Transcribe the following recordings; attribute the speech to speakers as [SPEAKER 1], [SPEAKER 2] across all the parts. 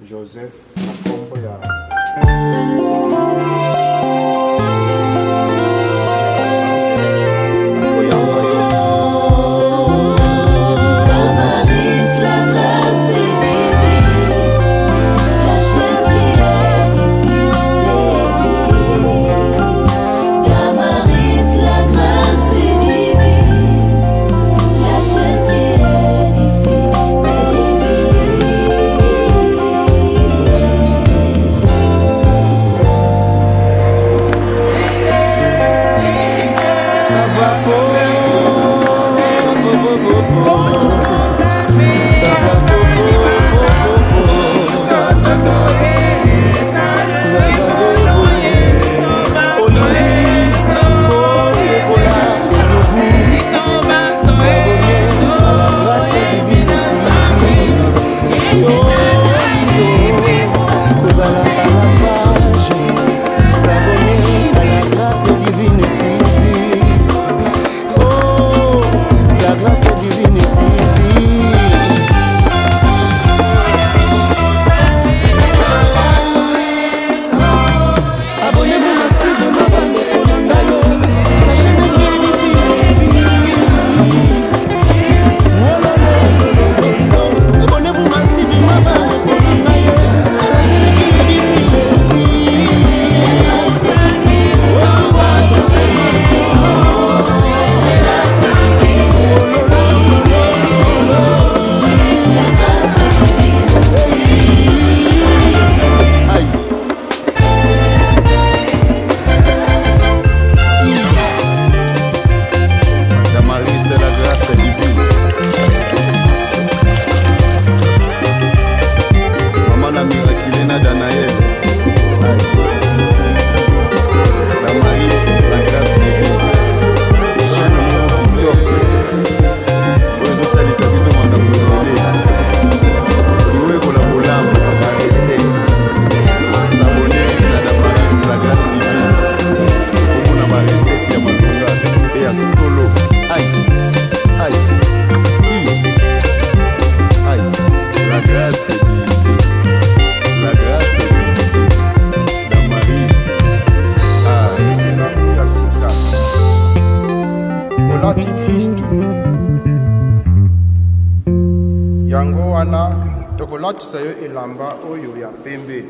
[SPEAKER 1] Joseph na kombo ya kolatisa yo elamba oyo ya pembe.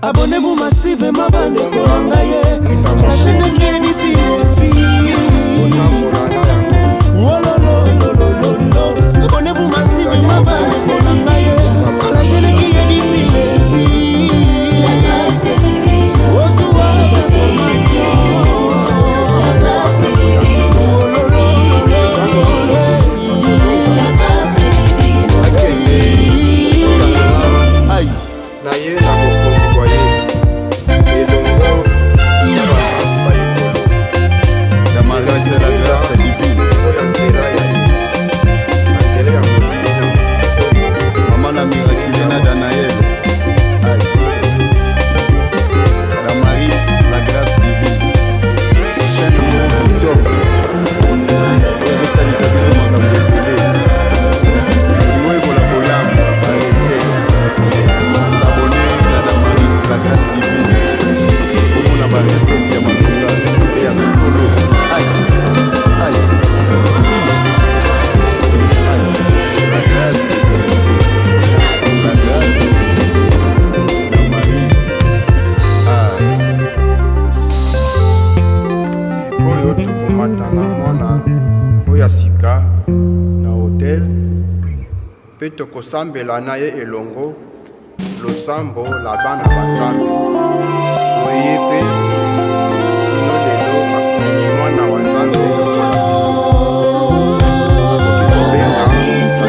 [SPEAKER 2] Abonnez-vous massivement à l'école. La chaîne qui est difficile. Abonnez-vous massivement à l'école. La chaîne qui est difficile. Recevoir l'information.
[SPEAKER 3] C'est la grâce divine. Maman la miraculina Danaël. Damaris, la grâce divine. Chaîne mon TikTok. S'abonner à Damaris, la grâce divine. On a ma recette, ya makonga et à solo.
[SPEAKER 1] Sikoyo tokomatana mwana oya sika na hotel pe tokosambela na ye elongo losambo la bana banzambe oye pe ino lelo akomi mwana wa nzambe lokola biso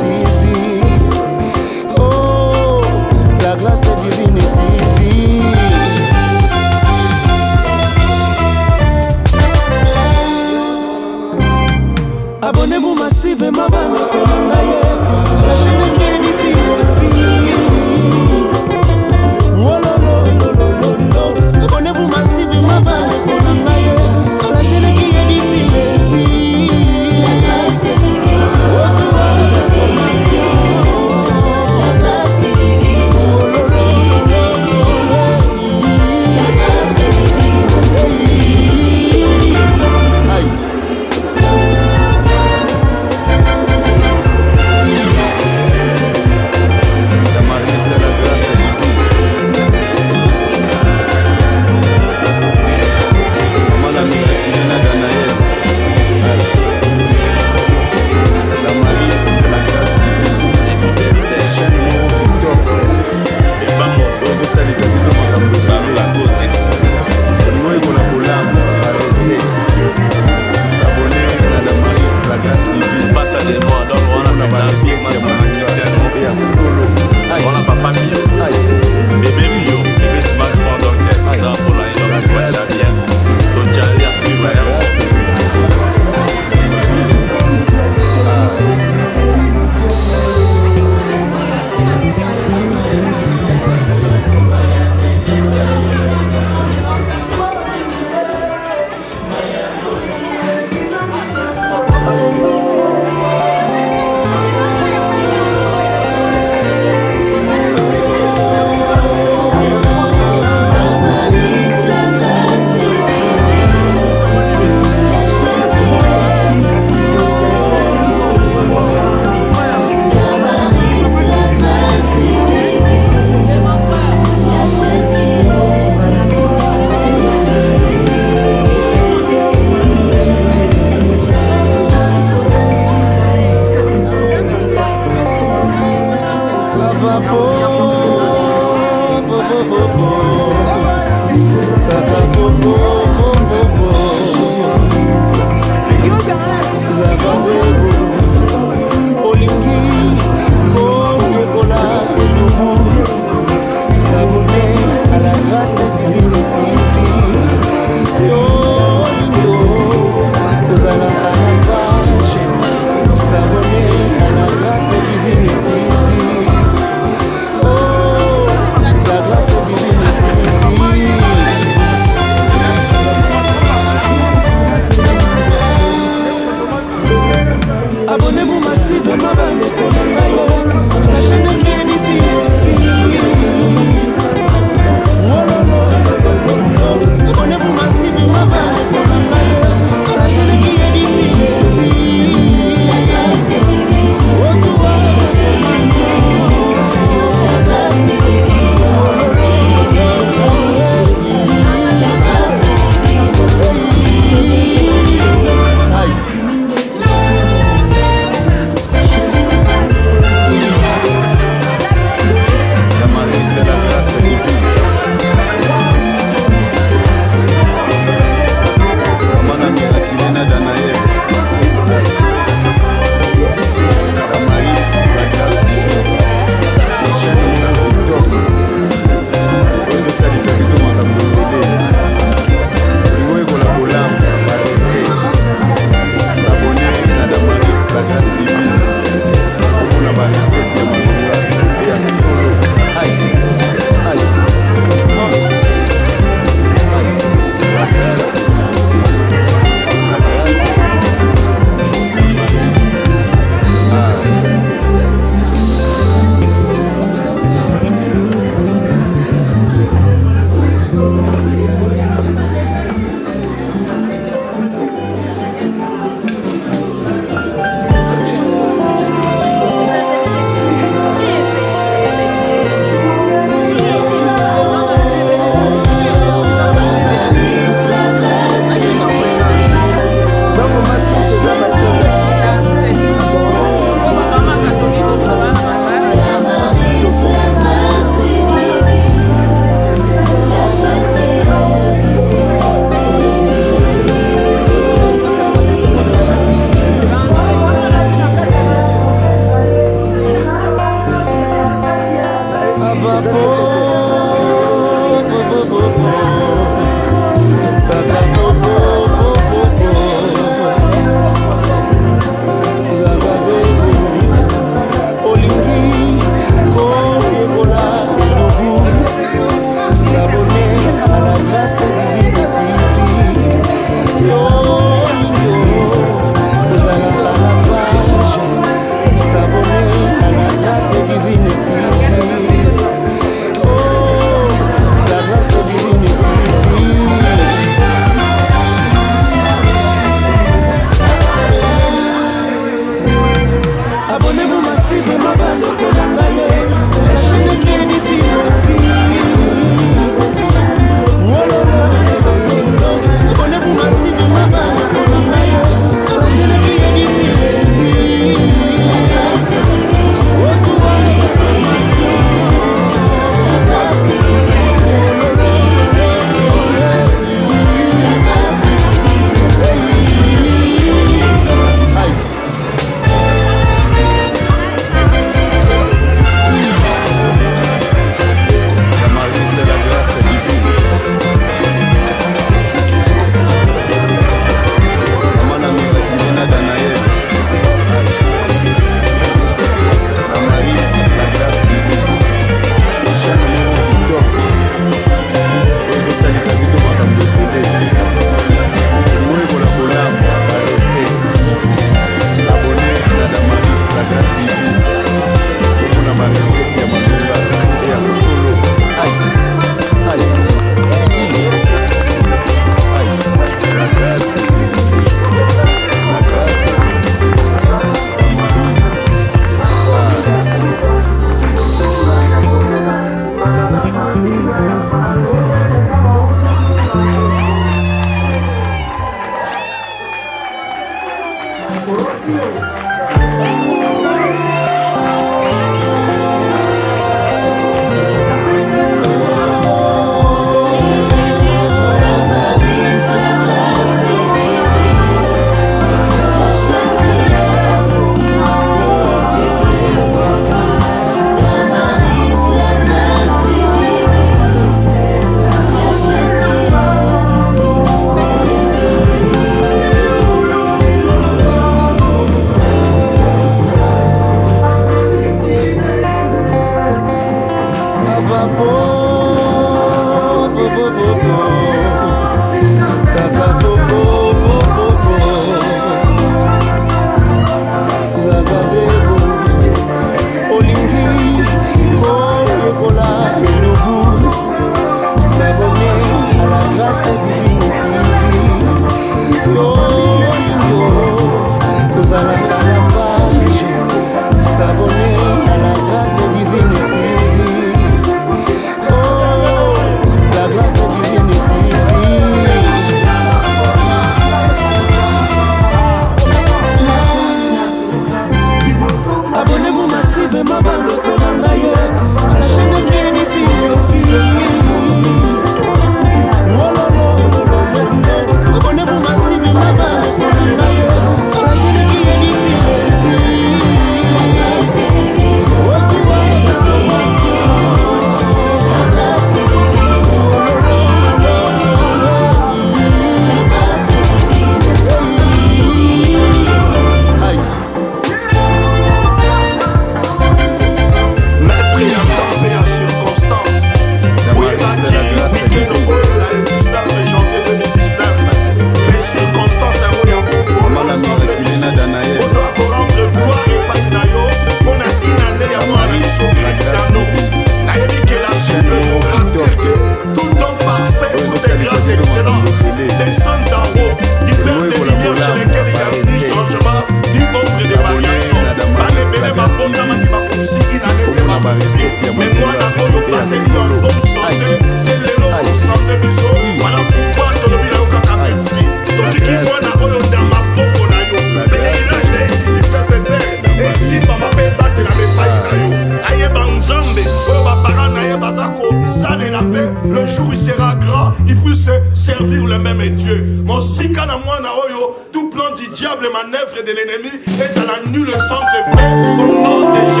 [SPEAKER 4] Le jour où il sera grand, il puisse servir le même Dieu. Mon sikana mwana oyo, tout plan du diable, manœuvre de l'ennemi, et ça n'a nul sens et vrai. Au nom de Jésus,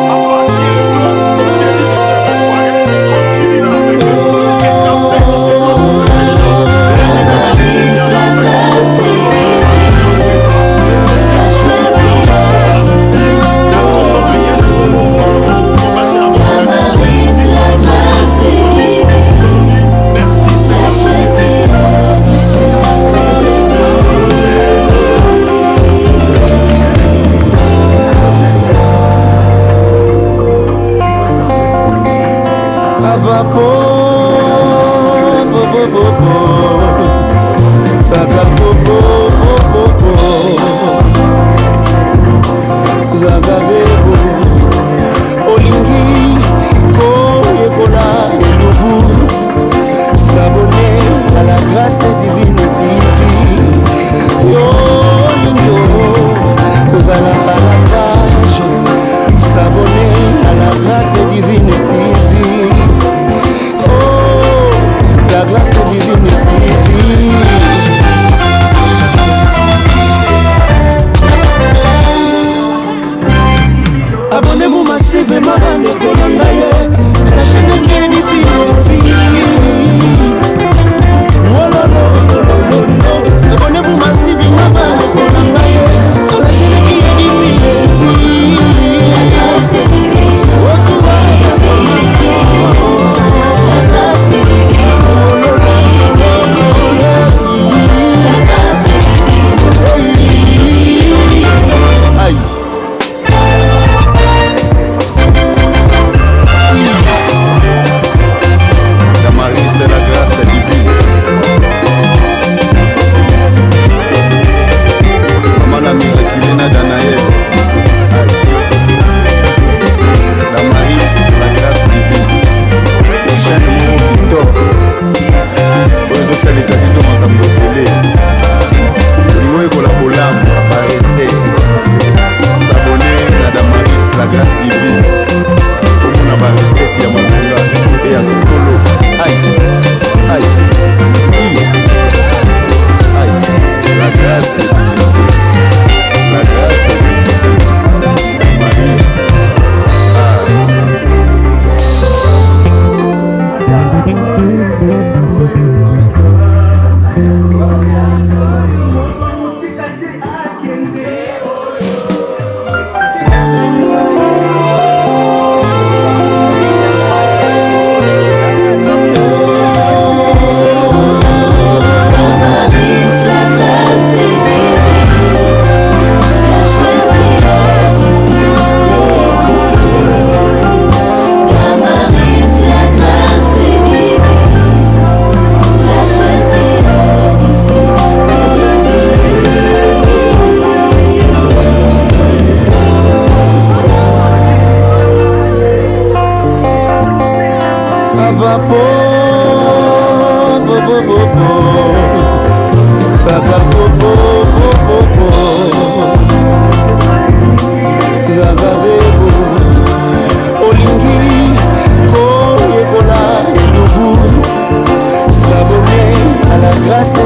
[SPEAKER 4] à partir de cette soirée, continue avec eux.
[SPEAKER 3] ezalisa biso makambo ebele olingo ekola kolamba ba recette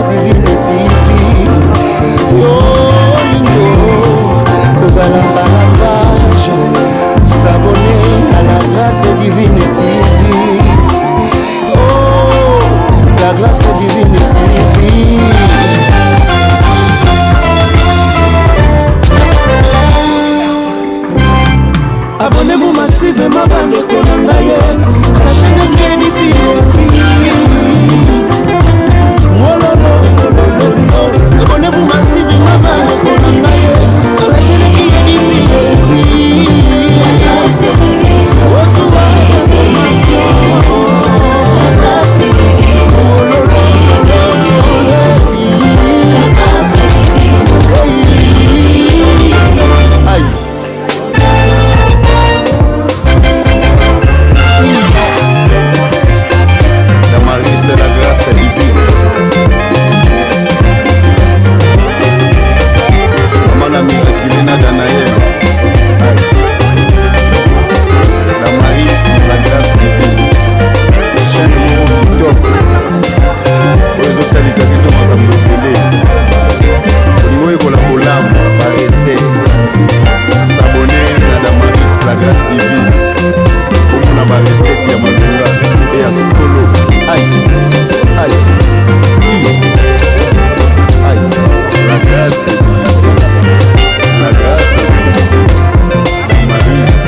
[SPEAKER 2] Divine TV. Yo lingo, kozalanga la page, s'abonner à la grâce divine TV. Oh, la grâce divine TV. Abonnez-vous massivement bande konangaye à la chaîne Kenny Fifi. Abonnez-vous massivement bande konangaye à la chaîne Kenny Fifi. Recevez l'information. Aïe. C'est la grâce divine. Maman miraculée na Danaël. La Marie, la grâce divine. Chaîne mon TikTok. Pour les autres, les amis sont en train de me brûler. Pour la collab, par recette. S'abonner à la Marie, la grâce divine. Pour mon recette, il y a ma et à solo. Aïe, aïe, aïe, la grâce est divine, la grâce est divine, la malice,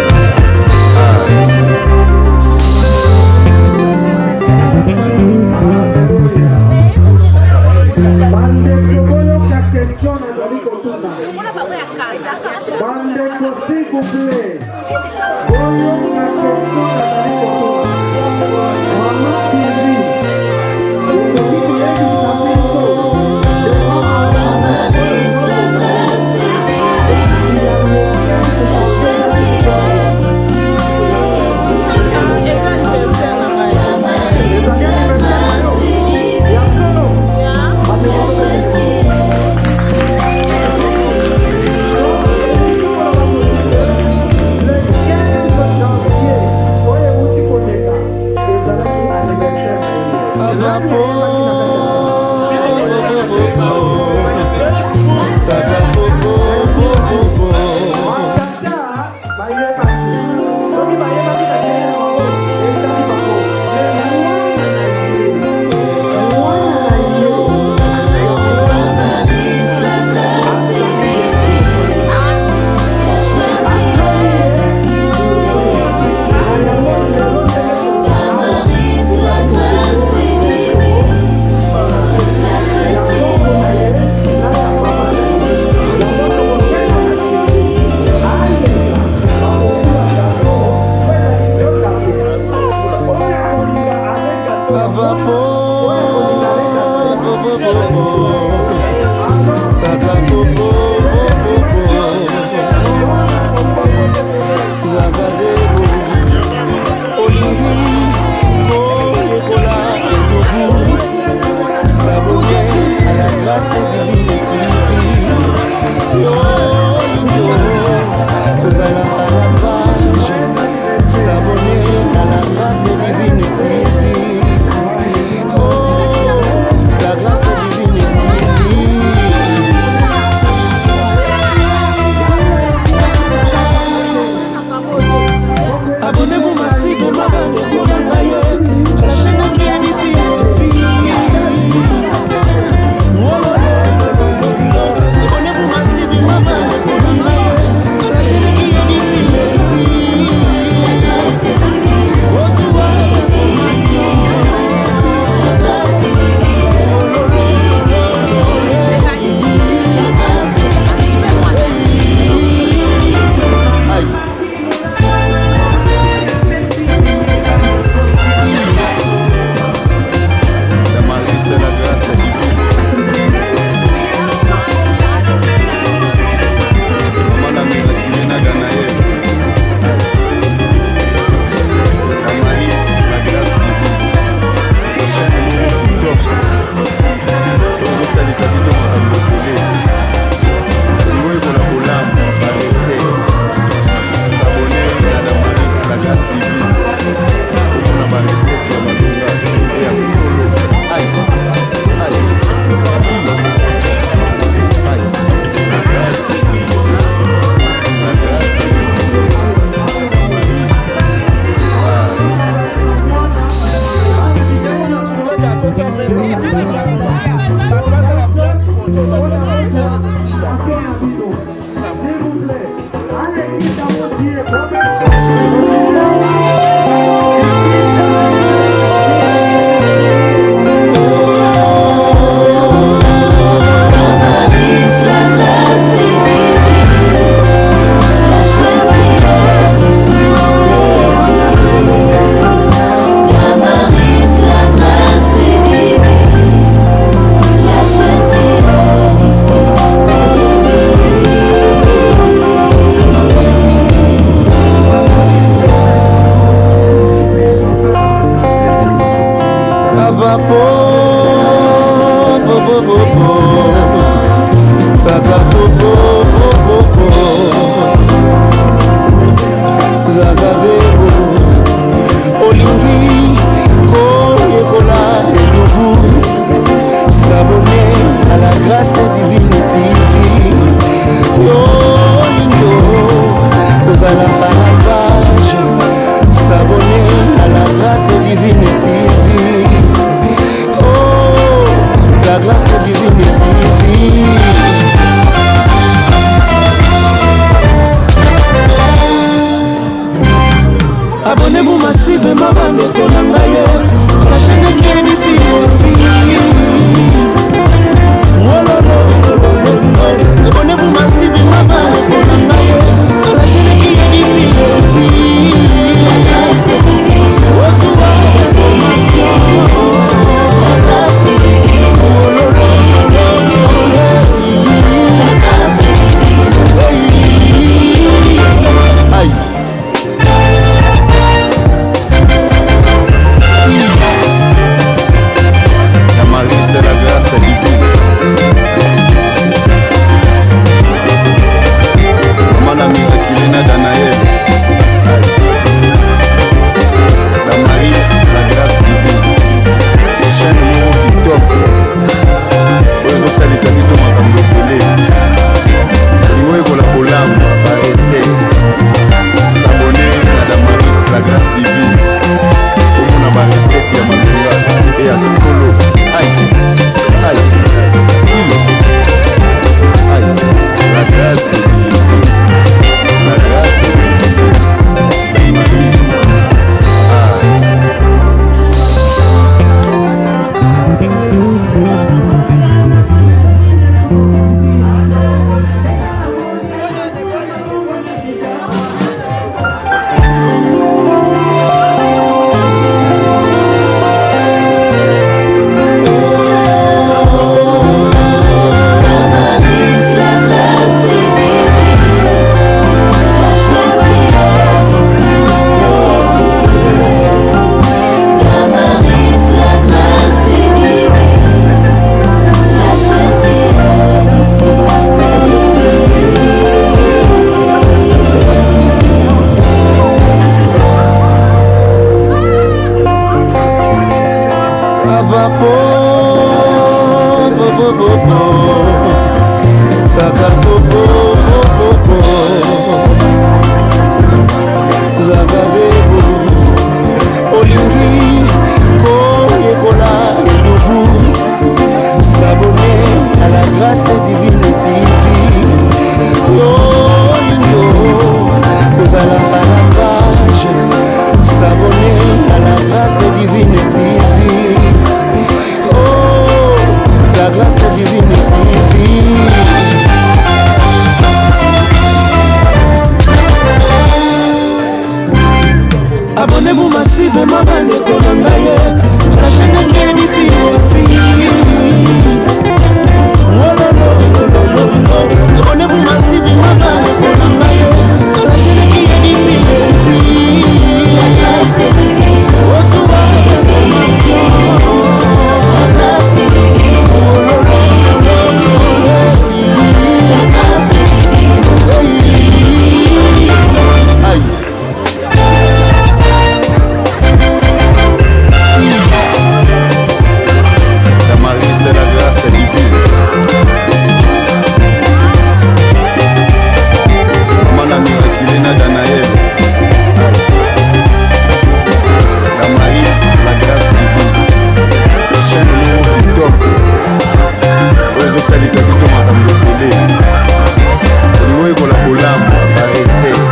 [SPEAKER 5] Abonnez-vous massivement bandeko na ngai la chaîne qui est diffusée. Abonnez-vous massivement bandeko na ngai la chaîne qui est diffusée. Recevez l'information.
[SPEAKER 2] Aïe. C'est la grâce divine. Maman a miraculé na Danaël. La maïs, la grâce divine. Chaîne mon TikTok. Aux autres les amis sont ma cambrepelé. Lingwe kola kolam, par recette. S'abonner à la maïs, la grâce divine. On a ma recette, ya malunga et à solo. Aïe, aïe, aïe, la grâce est divine, la grâce est divine, la maïs,
[SPEAKER 5] abonnez-vous massivement bandeko na ngai la chaîne qui est diffusée. Abonnez-vous massivement bandeko na ngai la chaîne qui est diffusée. Recevez l'information.
[SPEAKER 2] aïe. La marie c'est la grâce divine. Maman a miraculé na Danaël. La maïs, la grâce divine. Chaîne mon TikTok. Aux autres les amis sont ma cambrepelé. Lingwe kola kolam, par recette.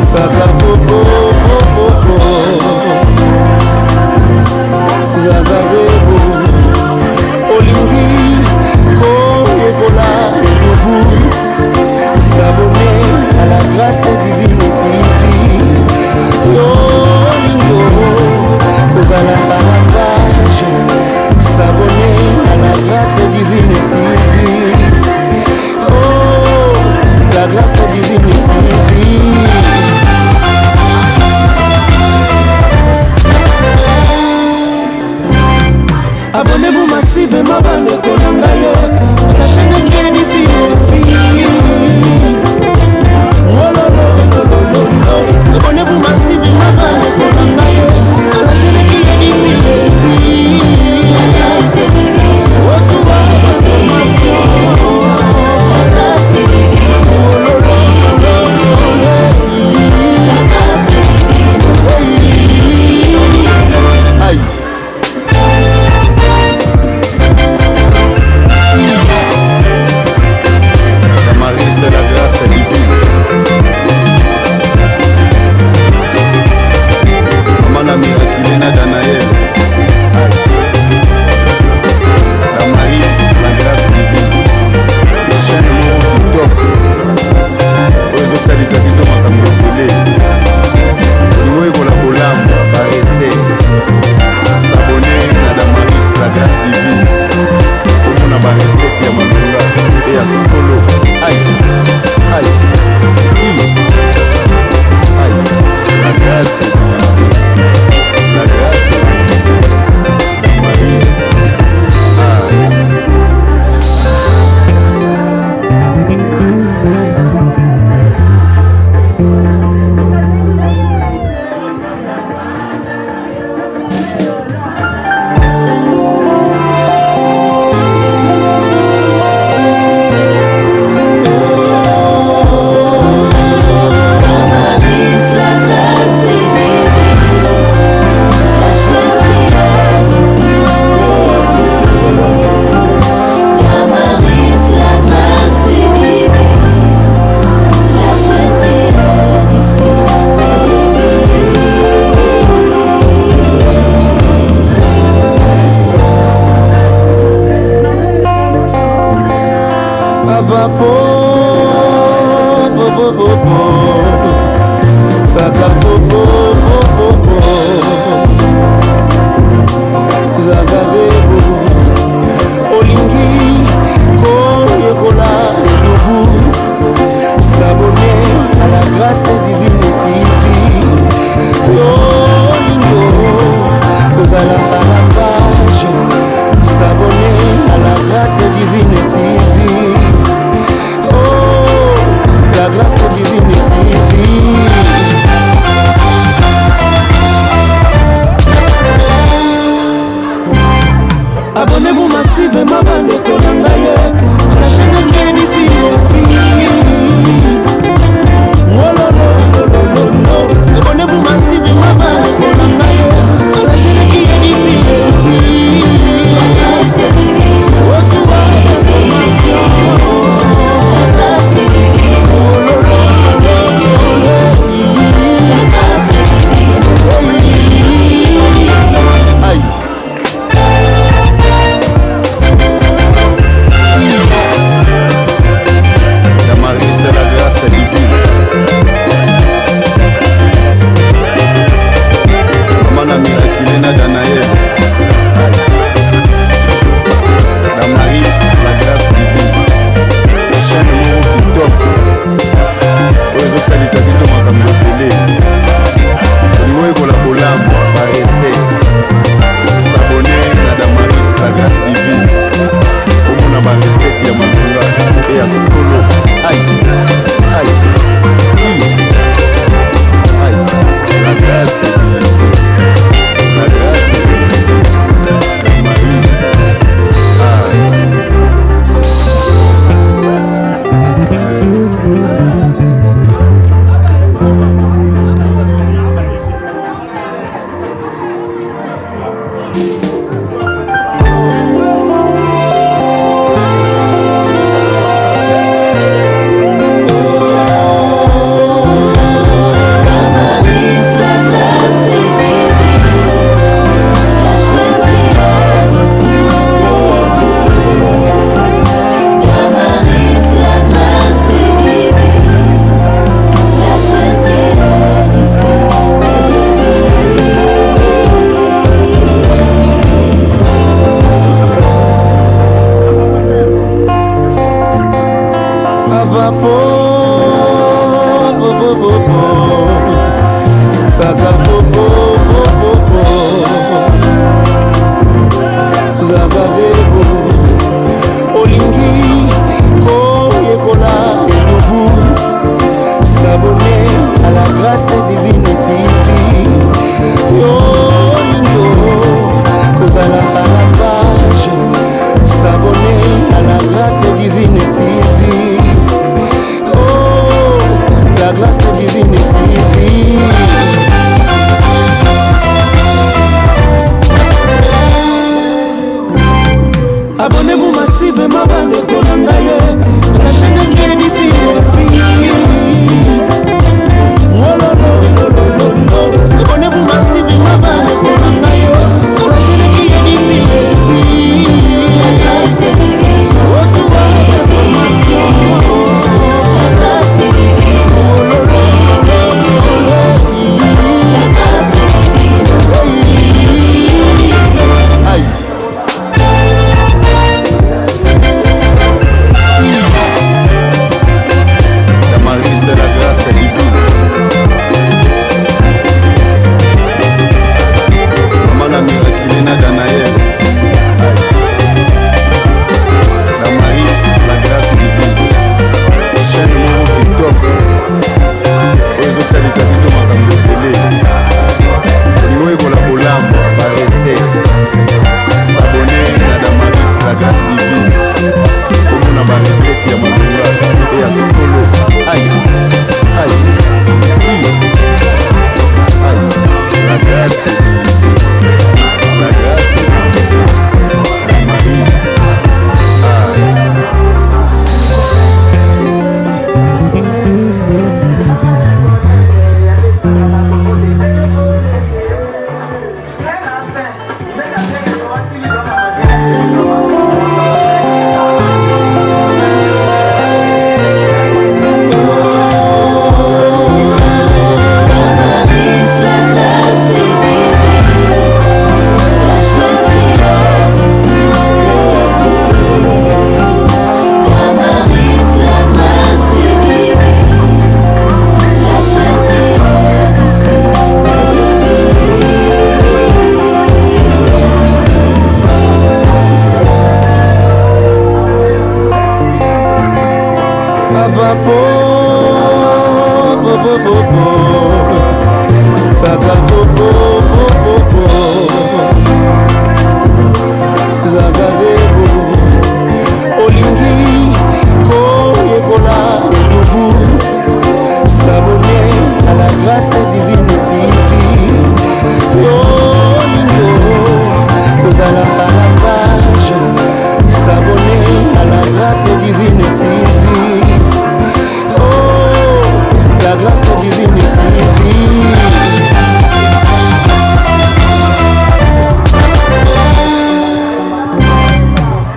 [SPEAKER 5] Saka popo popo Zaga bebo Olingi Koyekola Elubu S'abonner à la grâce divine TV Yo Olingo Kozala à la page S'abonner à la grâce divine TV Oh la grâce divine TV Abonnez-vous massivement bande Konangaye la chaîne qui est difficile. Oh lo lo lo lo lo. Abonnez-vous massivement bande Konangaye la chaîne qui est difficile. Oh souvent l'information. Oh lo lo lo lo. Aïe. C'est la grâce divine. Maman Mirakilena Danaël. La Maïs, la grâce divine. Chaîne mon TikTok. Aux autres les avisons à Kamokole. Nous pour la collambe, la recette. S'abonner à la Maïs, la grâce divine. On a ma recette, il y a ma lula. Et à solo. Aïe, aïe, aïe, la grâce est divine, la grâce est divine, la Maïs, Saka popo popo Zaga bebo Olingi Koyekola Elubu S'abonner à la grâce divine TV Yo Olingo Kozala à la page S'abonner à la grâce divine TV Oh la grâce divine TV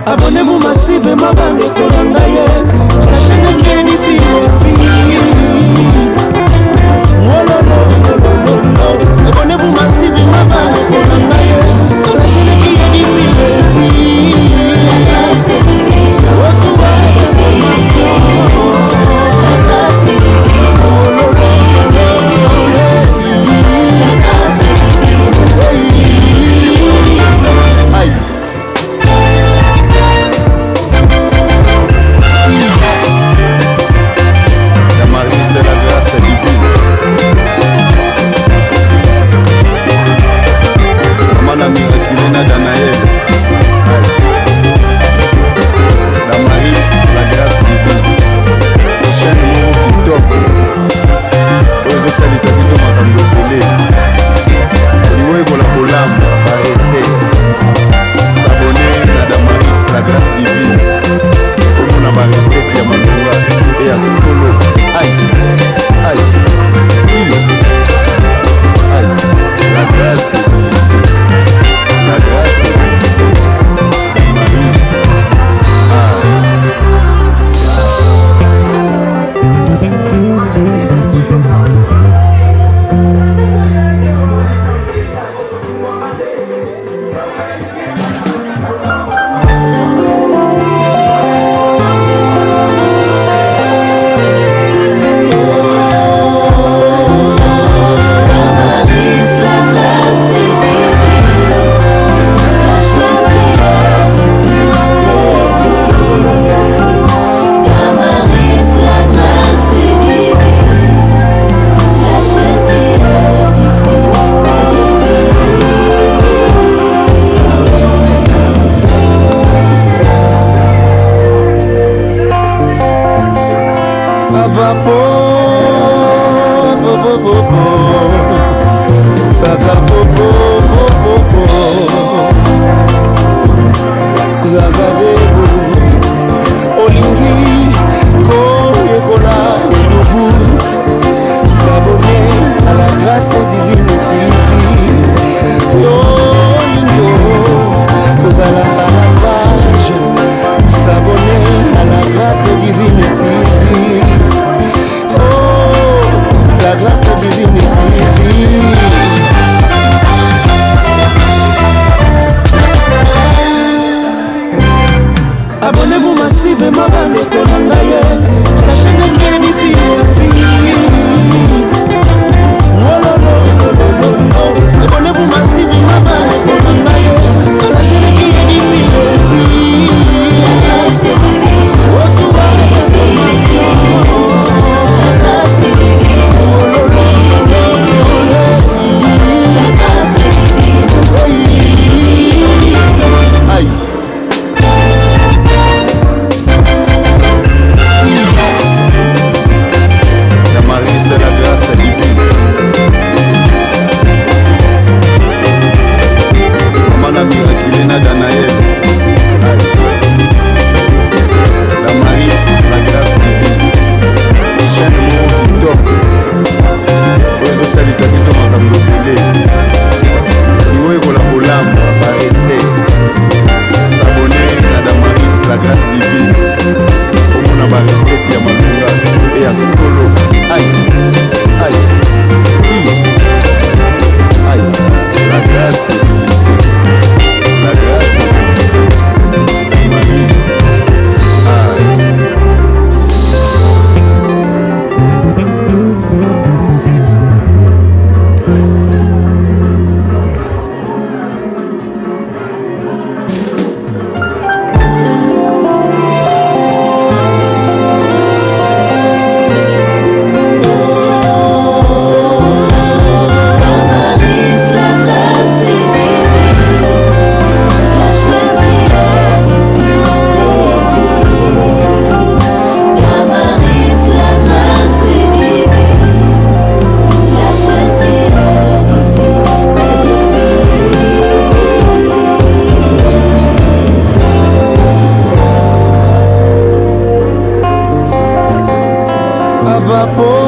[SPEAKER 6] Abonnez-vous massivement bande kolangaye la chaîne qui est difficile. Oh non non non non non. Abonnez-vous massivement bande kolangaye la chaîne qui est difficile. Recevez l'information. La grâce divine. Oh non non non non. La grâce divine. Aïe.
[SPEAKER 2] C'est la grâce divine. Mana Miraculena Danaël. La Maris, la grâce divine. Chaîne Mon TikTok. Aux hôtels, ils ont makambo pelé. Olingo ekola kolamba ba recette. S'abonner à la Maris, la grâce divine. Omona ba recette ya malunga et ya solo. Aïe, aïe, aïe, la grâce est divine, la grâce est divine, la Maris,
[SPEAKER 6] pauvre.